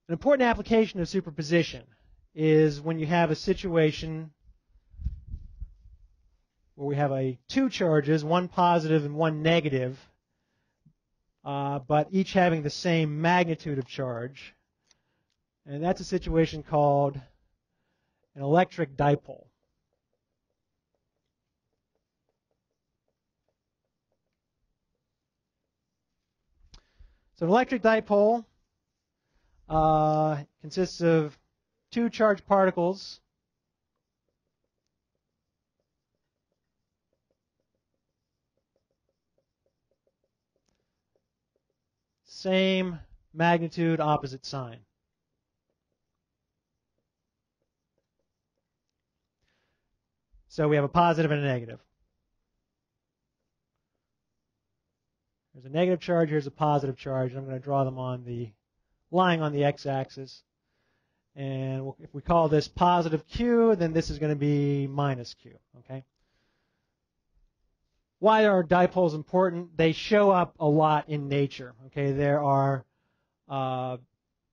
An important application of superposition is when you have a situation where we have two charges, one positive and one negative, but each having the same magnitude of charge. And that's a situation called an electric dipole. So an electric dipole consists of two charged particles same magnitude, opposite sign. So we have a positive and a negative. There's a negative charge, here's a positive charge. I'm going to draw them lying on the x-axis. And if we call this positive Q, then this is going to be minus Q. Okay? Why are dipoles important? They show up a lot in nature. Okay? There are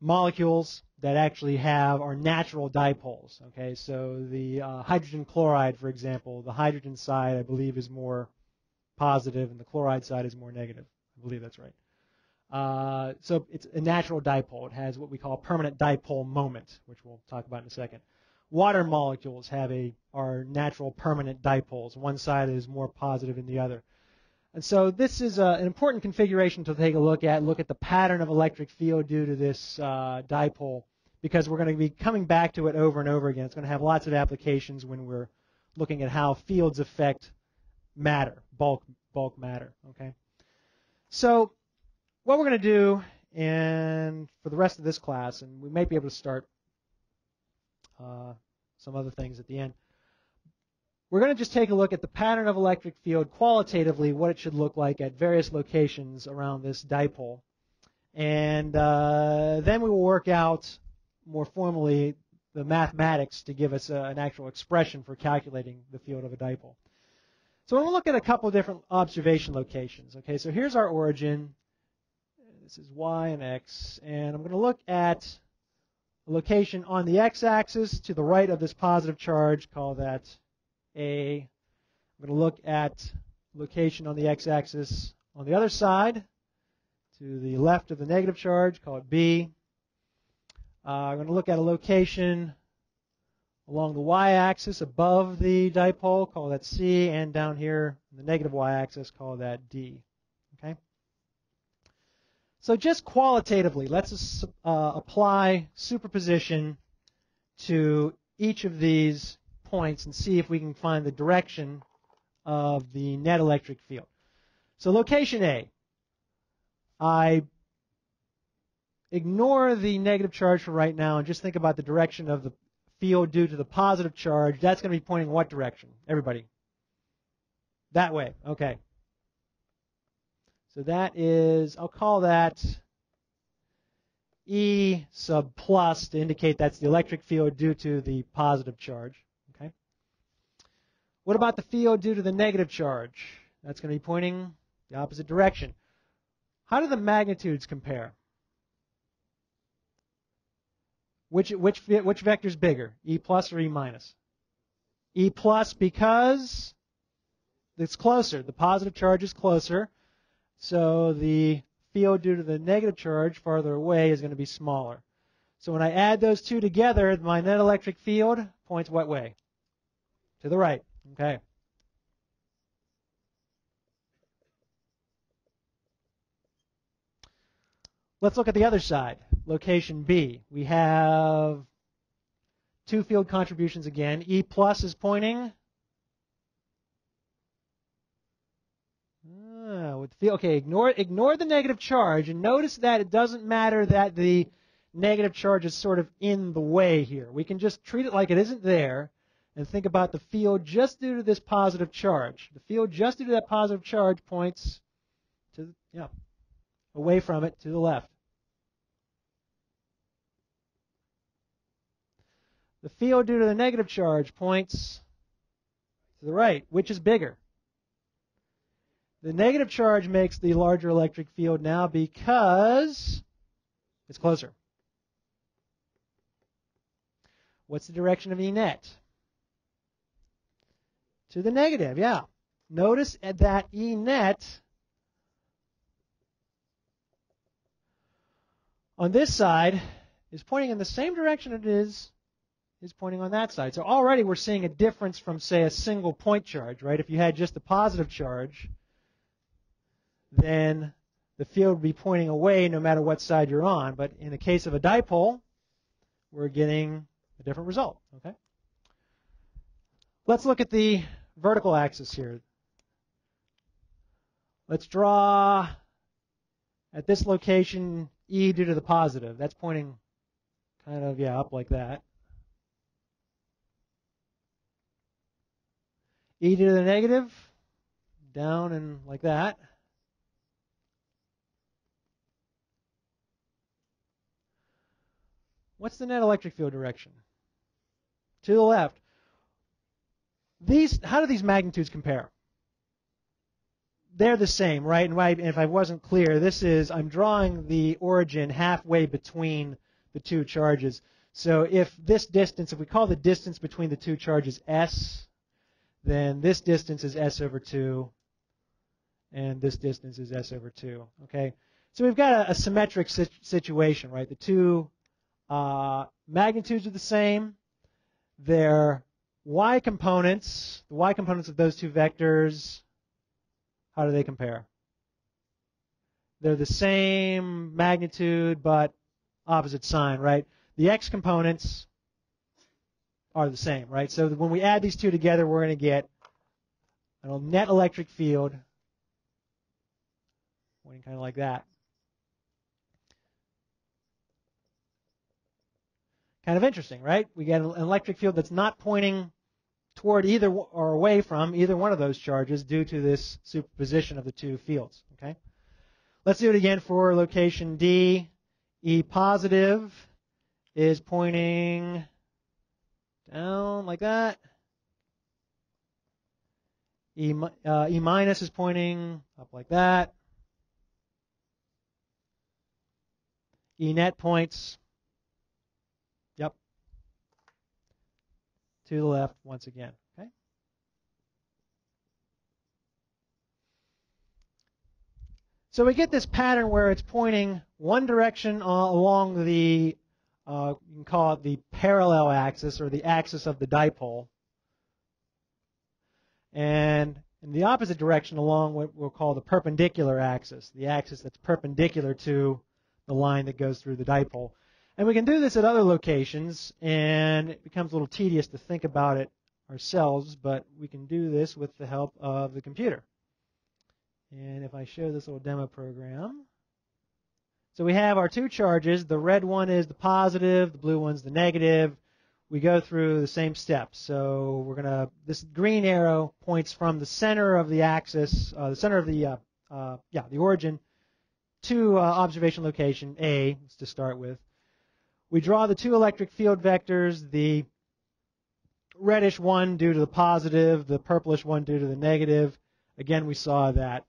molecules that actually are natural dipoles. Okay? So the hydrogen chloride, for example, the hydrogen side, I believe, is more positive, and the chloride side is more negative. I believe that's right. So it's a natural dipole. It has what we call a permanent dipole moment, which we'll talk about in a second. Water molecules are natural permanent dipoles. One side is more positive than the other. And so this is an important configuration to take a look at. Look at the pattern of electric field due to this dipole, because we're going to be coming back to it over and over again. It's going to have lots of applications when we're looking at how fields affect matter, bulk matter. Okay. So what we're going to do, and for the rest of this class, and we might be able to start some other things at the end, we're going to just take a look at the pattern of electric field qualitatively, what it should look like at various locations around this dipole. And then we will work out more formally the mathematics to give us an actual expression for calculating the field of a dipole. So we'll look at a couple of different observation locations. Okay, so here's our origin. This is y and x, and I'm going to look at a location on the x-axis to the right of this positive charge, call that A. I'm going to look at location on the x-axis on the other side to the left of the negative charge, call it B. I'm going to look at a location along the y-axis above the dipole, call that C, and down here on the negative y-axis, call that D. Okay? So just qualitatively, let's apply superposition to each of these points and see if we can find the direction of the net electric field. So location A, I ignore the negative charge for right now and just think about the direction of the field due to the positive charge. That's going to be pointing what direction? Everybody? That way. Okay. So that is, I'll call that E sub plus to indicate that's the electric field due to the positive charge. Okay. What about the field due to the negative charge? That's going to be pointing the opposite direction. How do the magnitudes compare? Which vector is bigger, E plus or E minus? E plus, because it's closer. The positive charge is closer. So the field due to the negative charge farther away is going to be smaller. So when I add those two together, my net electric field points what way? To the right. Okay. Let's look at the other side. Location B. We have two field contributions again. E plus is pointing. Okay, ignore the negative charge, and notice that it doesn't matter that the negative charge is sort of in the way here. We can just treat it like it isn't there and think about the field just due to this positive charge. The field just due to that positive charge points to, away from it to the left. The field due to the negative charge points to the right. Which is bigger? The negative charge makes the larger electric field now because it's closer. What's the direction of E net? To the negative, yeah. Notice that E net on this side is pointing in the same direction it is pointing on that side. So already we're seeing a difference from, say, a single point charge, right? If you had just a positive charge, then the field would be pointing away no matter what side you're on. But in the case of a dipole, we're getting a different result, okay? Let's look at the vertical axis here. Let's draw at this location E due to the positive. That's pointing kind of, yeah, up like that. E due to the negative, down and like that. What's the net electric field direction? To the left. How do these magnitudes compare? They're the same, right? And if I wasn't clear, I'm drawing the origin halfway between the two charges. So if we call the distance between the two charges S, then this distance is S over 2, and this distance is S over 2, okay? So we've got a symmetric situation, right? The two magnitudes are the same. Their y components, the y components of those two vectors, how do they compare? They're the same magnitude, but opposite sign, right? The x components are the same, right? So when we add these two together, we're going to get a net electric field pointing kind of like that. Kind of interesting, right? We get an electric field that's not pointing toward either or away from either one of those charges due to this superposition of the two fields, okay? Let's do it again for location D. E positive is pointing down like that. E minus is pointing up like that. E net points, yep, to the left once again, okay? So we get this pattern where it's pointing one direction along the, you can call it the parallel axis or the axis of the dipole, and in the opposite direction along what we'll call the perpendicular axis, the axis that's perpendicular to the line that goes through the dipole. And we can do this at other locations, and it becomes a little tedious to think about it ourselves, but we can do this with the help of the computer. And if I show this little demo program, so we have our two charges. The red one is the positive, the blue one's the negative. We go through the same steps. So this green arrow points from the center of the axis, the center of the origin to observation location A, to start with. We draw the two electric field vectors, the reddish one due to the positive, the purplish one due to the negative. Again, we saw that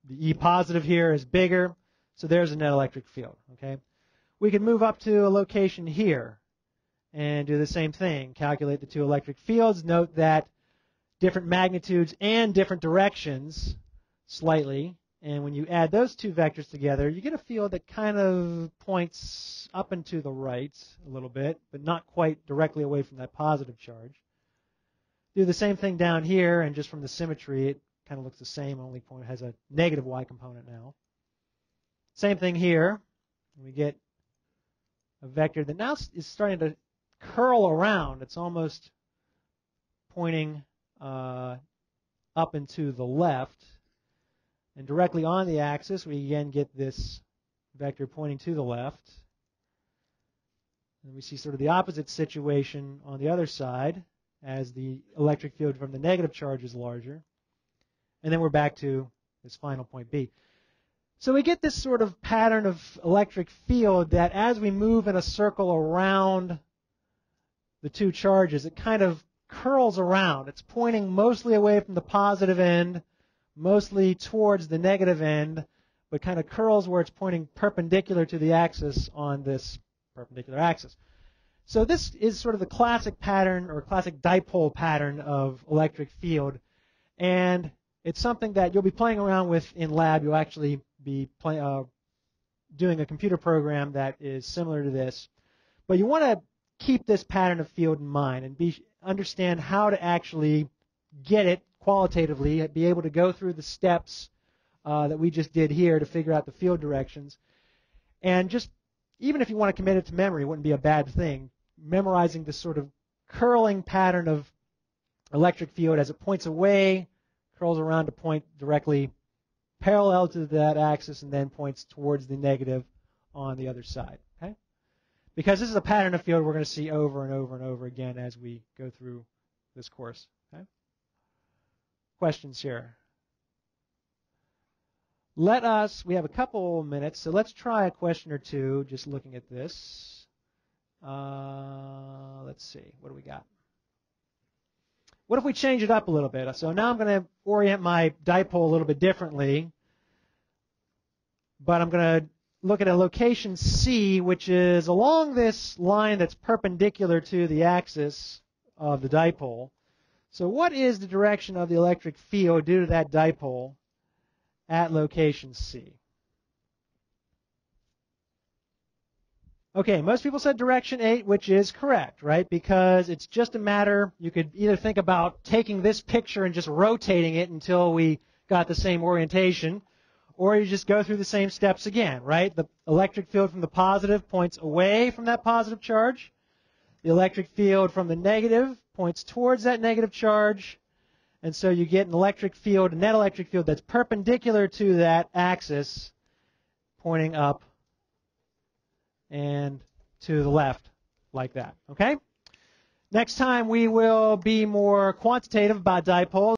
the E positive here is bigger, so there's a net electric field, okay? We can move up to a location here and do the same thing. Calculate the two electric fields. Note that different magnitudes and different directions slightly. And when you add those two vectors together, you get a field that kind of points up and to the right a little bit, but not quite directly away from that positive charge. Do the same thing down here, and just from the symmetry, it kind of looks the same, only point has a negative y component now. Same thing here. We get a vector that now is starting to curl around. It's almost pointing up and to the left. And directly on the axis, we again get this vector pointing to the left. And we see sort of the opposite situation on the other side as the electric field from the negative charge is larger. And then we're back to this final point B. So we get this sort of pattern of electric field that as we move in a circle around the two charges, it kind of curls around. It's pointing mostly away from the positive end, mostly towards the negative end, but kind of curls where it's pointing perpendicular to the axis on this perpendicular axis. So this is sort of the classic pattern or classic dipole pattern of electric field, and it's something that you'll be playing around with in lab. You'll actually be doing a computer program that is similar to this. But you want to keep this pattern of field in mind and understand how to actually get it qualitatively, be able to go through the steps that we just did here to figure out the field directions. And just, even if you want to commit it to memory, it wouldn't be a bad thing. Memorizing this sort of curling pattern of electric field as it points away, curls around to point directly parallel to that axis, and then points towards the negative on the other side. Okay? Because this is a pattern of field we're going to see over and over and over again as we go through this course. Okay? Questions here? We have a couple minutes, so let's try a question or two just looking at this. Let's see, what do we got? What if we change it up a little bit? So now I'm going to orient my dipole a little bit differently, but I'm going to look at a location C, which is along this line that's perpendicular to the axis of the dipole. So what is the direction of the electric field due to that dipole at location C? Okay, most people said direction 8, which is correct, right? Because it's just a matter, you could either think about taking this picture and just rotating it until we got the same orientation, or you just go through the same steps again, right? The electric field from the positive points away from that positive charge. The electric field from the negative points towards that negative charge. And so you get an electric field, a net electric field that's perpendicular to that axis, pointing up and to the left, like that. Okay? Next time we will be more quantitative about dipoles.